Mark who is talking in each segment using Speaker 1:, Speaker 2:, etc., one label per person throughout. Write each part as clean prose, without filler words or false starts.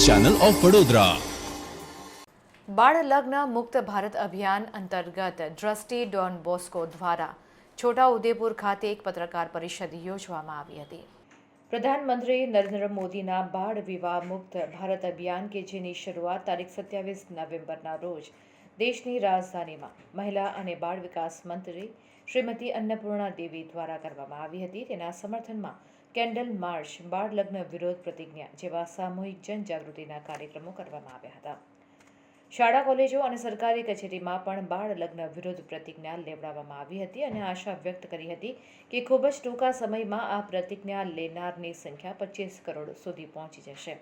Speaker 1: Channel of Vadodara.
Speaker 2: બાળ લગ્ન મુક્ત ભારત અભિયાન અંતર્ગત ટ્રસ્ટી ડોન બોસ્કો દ્વારા છોટાઉદેપુર ખાતે એક પત્રકાર પરિષદ યોજવામાં આવી હતી। પ્રધાનમંત્રી નરેન્દ્ર મોદીના બાળ વિવાહ મુક્ત ભારત અભિયાન કે જેની શરૂઆત તારીખ 27 નવેમ્બરના રોજ દેશની રાજધાનીમાં મહિલા અને બાળ વિકાસ મંત્રી શ્રીમતી અન્નપૂર્ણા દેવી દ્વારા કરવામાં આવી હતી, તેના સમર્થનમાં કેન્ડલ માર્ચ, બાળ લગ્ન વિરોધ પ્રતિજ્ઞા જેવા સામૂહિક જનજાગૃતિના કાર્યક્રમો કરવામાં આવ્યા હતા। શાળા, કોલેજો અને સરકારી કચેરીમાં પણ બાળ લગ્ન વિરોધ પ્રતિજ્ઞા લેવડાવવામાં આવી હતી અને આશા વ્યક્ત કરી હતી કે ખૂબ જ ટૂંકા સમયમાં આ પ્રતિજ્ઞા લેનારની સંખ્યા 25 કરોડ સુધી પહોંચી જશે।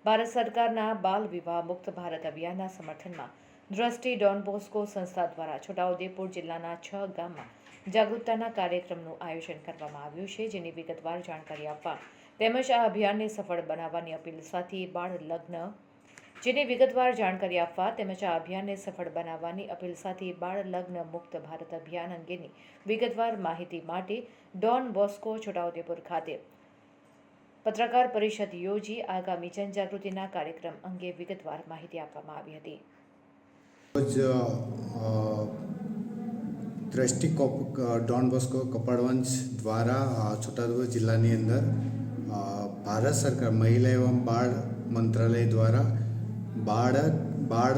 Speaker 2: ભારત સરકારના બાલ વિવાહ મુક્ત ભારત અભિયાનના સમર્થનમાં ટ્રસ્ટી ડોન બોસ્કો સંસ્થા દ્વારા છોટાઉદેપુર જિલ્લાના 6 ગામમાં જાગૃતતાના કાર્યક્રમનું આયોજન કરવામાં આવ્યું છે, જેની વિગતવાર જાણકારી આપવા તેમજ આ અભિયાનને સફળ બનાવવાની અપીલ સાથે બાળ લગ્ન મુક્ત ભારત અભિયાન અંગેની વિગતવાર માહિતી માટે ડોન બોસ્કો છોટાઉદેપુર ખાતે પત્રકાર પરિષદ યોજી આગામી જનજાગૃતિના કાર્યક્રમ અંગે વિગતવાર માહિતી આપવામાં આવી હતી।
Speaker 3: ટ્રસ્ટી ડોન બોસ્કો કપડવંશ દ્વારા છોટાઉદેપુર જિલ્લાની અંદર ભારત સરકાર મહિલા એવં બાળ મંત્રાલય દ્વારા બાળ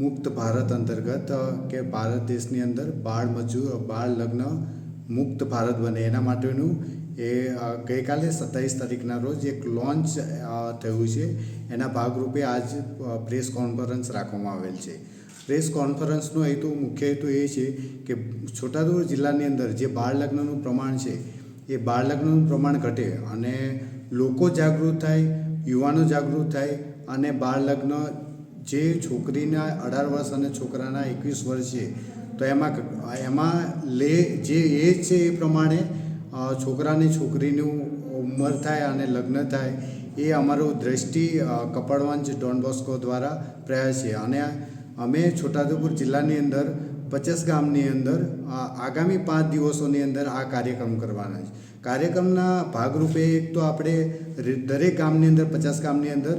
Speaker 3: મુક્ત ભારત અંતર્ગત કે ભારત દેશની અંદર બાળ લગ્ન મુક્ત ભારત બને એના માટેનું એ ગઈકાલે 27 તારીખના રોજ એક લોન્ચ થયું છે। એના ભાગરૂપે આજ પ્રેસ કોન્ફરન્સ રાખવામાં આવેલ છે। પ્રેસ કોન્ફરન્સનો મુખ્ય હેતુ એ છે કે છોટાઉદેપુર જિલ્લાની અંદર જે બાળ લગ્નનું પ્રમાણ છે એ બાળ લગ્નનું પ્રમાણ ઘટે અને લોકો જાગૃત થાય, યુવાનો જાગૃત થાય અને બાળ લગ્ન જે છોકરીના 18 વર્ષ અને છોકરાના 21 વર્ષ છે તો એમાં જે એજ છે એ પ્રમાણે છોકરાની છોકરીનું ઉંમર થાય અને લગ્ન થાય એ અમારું દ્રષ્ટિ કપડવંશ ડોન બોસ્કો દ્વારા પ્રયાસ છે અને અમે છોટાઉદેપુર જિલ્લાની અંદર 50 ગામની અંદર આગામી 5 દિવસોની અંદર આ કાર્યક્રમ કરવાના છે। કાર્યક્રમના ભાગરૂપે એક તો આપણે દરેક ગામની અંદર 50 ગામની અંદર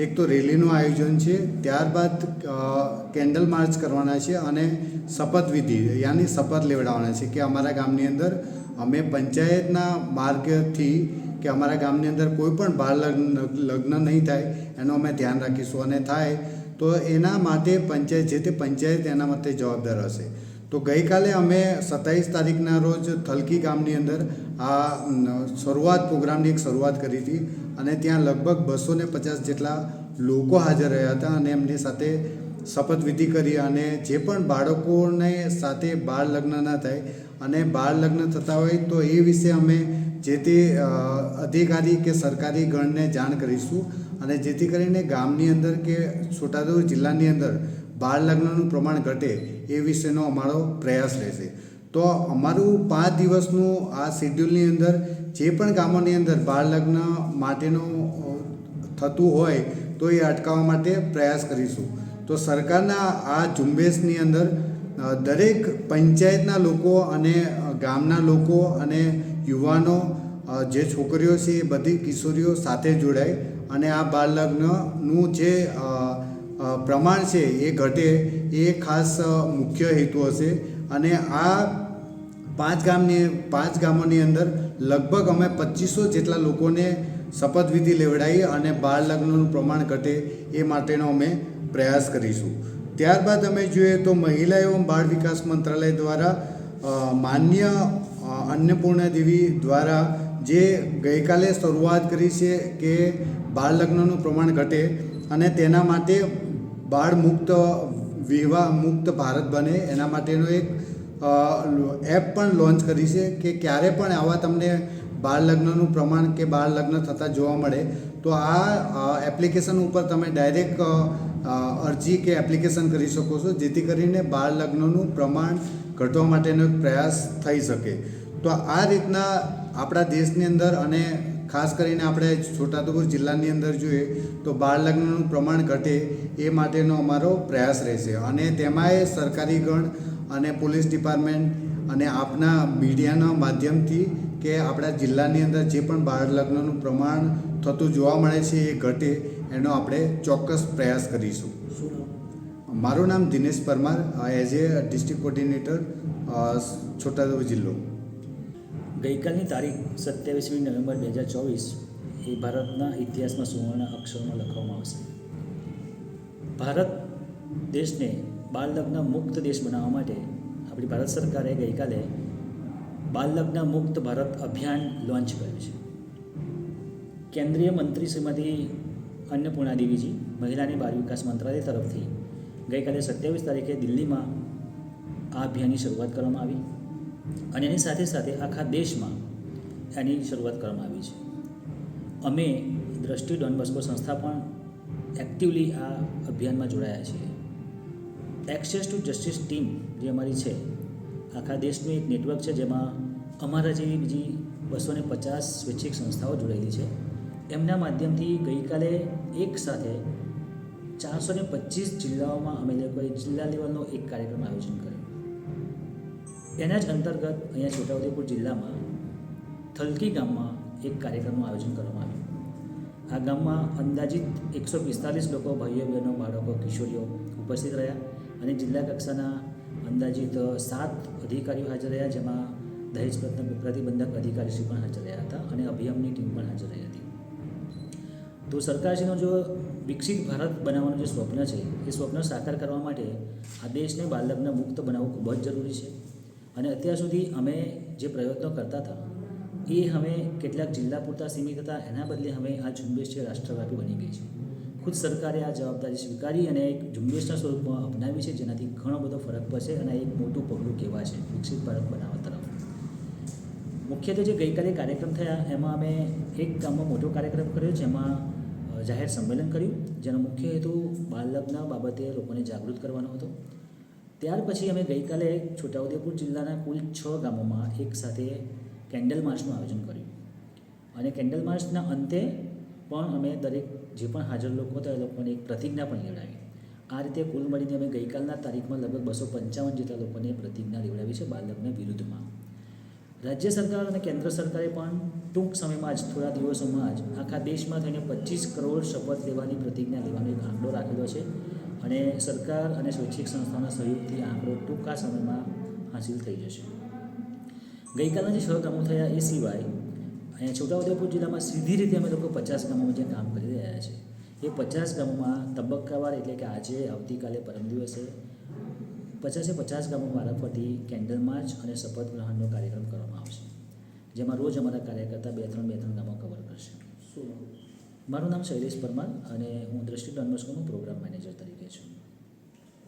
Speaker 3: એક તો રેલીનું આયોજન છે, ત્યારબાદ કેન્ડલ માર્ચ કરવાના છે અને શપથવિધિ યાની શપથ લેવડાવવાના છે કે અમારા ગામની અંદર અમે પંચાયતના માર્ગથી કે અમારા ગામની અંદર કોઈ પણ બાળ લગ્ન નહીં થાય એનું અમે ધ્યાન રાખીશું અને થાય તો એના માટે પંચાયત એના માટે જવાબદાર હશે। તો ગઈકાલે અમે 27 તારીખના રોજ થલકી ગામની અંદર આ પ્રોગ્રામની એક શરૂઆત કરી હતી અને ત્યાં લગભગ 250 જેટલા લોકો હાજર રહ્યા હતા અને એમની સાથે શપથવિધિ કરી અને જે પણ બાળકોને સાથે બાળ લગ્ન ના થાય અને બાળ લગ્ન થતા હોય તો એ વિશે અમે જે તે અધિકારી કે સરકારી ગણને જાણ કરીશું અને જેથી કરીને ગામની અંદર કે છોટાઉદેપુર જિલ્લાની અંદર બાળ લગ્નનું પ્રમાણ ઘટે એ વિશેનો અમારો પ્રયાસ રહેશે। તો અમારું 5 દિવસનું આ શેડ્યુલની અંદર જે પણ ગામોની અંદર બાળ લગ્ન માટેનું થતું હોય તો એ અટકાવવા માટે પ્રયાસ કરીશું। તો સરકારના આ ઝુંબેશની અંદર દરેક પંચાયતના લોકો અને ગામના લોકો અને યુવાનો જે છોકરીઓ છે એ બધી કિશોરીઓ સાથે જોડાય અને આ બાળ લગ્નનું જે પ્રમાણ છે એ ઘટે એ ખાસ મુખ્ય હેતુ હશે અને આ 5 ગામોની અંદર લગભગ અમે 2500 જેટલા લોકોને શપથવિધિ લેવડાવી અને બાળ લગ્નનું પ્રમાણ ઘટે એ માટેનો અમે પ્રયાસ કરીશું। ત્યારબાદ અમે જોઈએ તો મહિલા એવં બાળ વિકાસ મંત્રાલય દ્વારા માન્ય અન્નપૂર્ણા દેવી દ્વારા જે ગઈકાલે શરૂઆત કરી છે કે બાળ લગ્નનું પ્રમાણ ઘટે અને તેના માટે બાળ મુક્ત વિવાહ મુક્ત ભારત બને એના માટેનો એક એપ પણ લોન્ચ કરી છે કે ક્યારે પણ આવા તમને બાળ લગ્નનું પ્રમાણ કે બાળ લગ્ન થતાં જોવા મળે તો આ એપ્લિકેશન ઉપર તમે ડાયરેક્ટ અરજી કે એપ્લિકેશન કરી શકો છો, જેથી કરીને બાળ લગ્નનું પ્રમાણ ઘટવા માટેનો એક પ્રયાસ થઈ શકે। તો આ રીતના આપણા દેશની અંદર અને ખાસ કરીને આપણે છોટાઉદેપુર જિલ્લાની અંદર જોઈએ તો બાળ લગ્નનું પ્રમાણ ઘટે એ માટેનો અમારો પ્રયાસ રહેશે અને તેમાંય સરકારી ગણ અને પોલીસ ડિપાર્ટમેન્ટ અને આપના મીડિયાના માધ્યમથી કે આપણા જિલ્લાની અંદર જે પણ બાળ લગ્નનું પ્રમાણ થતું જોવા મળે છે એ ઘટે એનો આપણે ચોક્કસ પ્રયાસ કરીશું.
Speaker 1: શું નામ?
Speaker 3: મારું નામ Dinesh Parmar, as a district coordinator, Chhota Udepur જિલ્લો.
Speaker 1: ગઈકાલની તારીખ 27મી નવેમ્બર 2024 એ ભારતના ઇતિહાસમાં સુવર્ણ અક્ષરોમાં લખવામાં આવશે. ભારત દેશને બાળ લગ્ન મુક્ત દેશ બનાવવા માટે આપણી ભારત સરકારે ગઈકાલે બાળ લગ્ન મુક્ત ભારત અભિયાન લોન્ચ કર્યું છે. કેન્દ્રીય મંત્રી શ્રીમતી અન્નપૂર્ણા દેવીજી, મહિલા અને બાળ વિકાસ મંત્રાલય તરફથી ગઈકાલે 27 તારીખે દિલ્હીમાં આ અભિયાનની શરૂઆત કરવામાં આવી અને એની સાથે સાથે આખા દેશમાં એની શરૂઆત કરવામાં આવી છે. અમે દ્રષ્ટિ ડોન બોસ્કો સંસ્થા પણ એક્ટિવલી આ અભિયાનમાં જોડાયા છીએ. એક્સેસ ટુ જસ્ટિસ ટીમ જે અમારી છે, આખા દેશનું એક નેટવર્ક છે જેમાં અમારા જેવી બીજી 250 સ્વૈચ્છિક સંસ્થાઓ જોડાયેલી છે. એમના માધ્યમથી ગઈકાલે એક સાથે 425 જિલ્લાઓમાં અમે લોકોએ જિલ્લા લેવલનો એક કાર્યક્રમ આયોજન કર્યો. એના જ અંતર્ગત અહીંયા છોટાઉદેપુર જિલ્લામાં થલકી ગામમાં એક કાર્યક્રમનું આયોજન કરવામાં આવ્યું. આ ગામમાં અંદાજિત 145 લોકો, ભાઈઓ બહેનો, બાળકો, કિશોરીઓ ઉપસ્થિત રહ્યા અને જિલ્લા કક્ષાના અંદાજિત 7 અધિકારીઓ હાજર રહ્યા, જેમાં દહેજ પ્રતિબંધક અધિકારીશ્રી પણ હાજર રહ્યા હતા અને અભિયાનની ટીમ પણ હાજર રહી હતી. તો સરકારશ્રીનો જો વિકસિત ભારત બનાવવાનું જે સ્વપ્ન છે, એ સ્વપ્ન સાકાર કરવા માટે આ દેશને બાળલગ્ન મુક્ત બનાવવું ખૂબ જ જરૂરી છે. અને અત્યાર સુધી અમે જે પ્રયત્નો કરતા હતા એ હવે કેટલાક જિલ્લા પૂરતા સીમિત હતા, એના બદલે હવે આ ઝુંબેશ છે રાષ્ટ્રવ્યાપી બની ગઈ છે. ખુદ સરકારે આ જવાબદારી સ્વીકારી અને એક ઝુંબેશના સ્વરૂપમાં અપનાવી છે, જેનાથી ઘણો બધો ફરક પડશે અને એક મોટું પગલું કહેવાય છે વિકસિત ભારત બનાવવા તરફ. મુખ્યત્વે જે ગઈકાલે કાર્યક્રમ થયા એમાં અમે એક ગામમાં મોટો કાર્યક્રમ કર્યો, જેમાં જાહેર સંમેલન કર્યું, જેનો મુખ્ય હેતુ બાળલગ્ન બાબતે લોકોને જાગૃત કરવાનો હતો. ત્યાર પછી અમે ગઈકાલે છોટાઉદેપુર જિલ્લાના કુલ 6 ગામોમાં એક સાથે કેન્ડલ માર્ચનું આયોજન કર્યું અને કેન્ડલ માર્ચના અંતે પણ અમે દરેક જે પણ હાજર લોકો હતા એ લોકોને એક પ્રતિજ્ઞા પણ લેવડાવી. આ રીતે કુલ મળીને અમે ગઈકાલના તારીખમાં લગભગ 255 જેટલા લોકોને પ્રતિજ્ઞા લેવડાવી છે બાળલગ્ન વિરુદ્ધમાં. રાજ્ય સરકાર અને કેન્દ્ર સરકારે પણ ટૂંક સમયમાં જ, થોડા દિવસોમાં જ આખા દેશમાં થઈને 25 કરોડ શપથ લેવાની પ્રતિજ્ઞા લેવાનો એક આંકડો રાખેલો છે અને સરકાર અને સ્વૈચ્છિક સંસ્થાઓના સહયોગથી આ આંકડો ટૂંકા સમયમાં હાંસિલ થઈ જશે. ગઈકાલના જે 6 ગામો થયા એ સિવાય અહીંયા છોટાઉદેપુર જિલ્લામાં સીધી રીતે અમે લોકો 50 ગામોમાં જે કામ કરી રહ્યા છે એ 50 ગામોમાં તબક્કાવાર, એટલે કે આજે, આવતીકાલે, પરમ દિવસે 50 ગામો વારાફરતી કેન્ડલ માર્ચ અને શપથ ગ્રહણનો કાર્યક્રમ કરવામાં આવશે, જેમાં રોજ અમારા કાર્યકર્તા 2-3 ગામો કવર કરશે.
Speaker 4: શું?
Speaker 1: મારું નામ શૈલેષ પરમાર અને હું દ્રષ્ટિ ડોન બોસ્કોનો પ્રોગ્રામ મેનેજર તરીકે છું.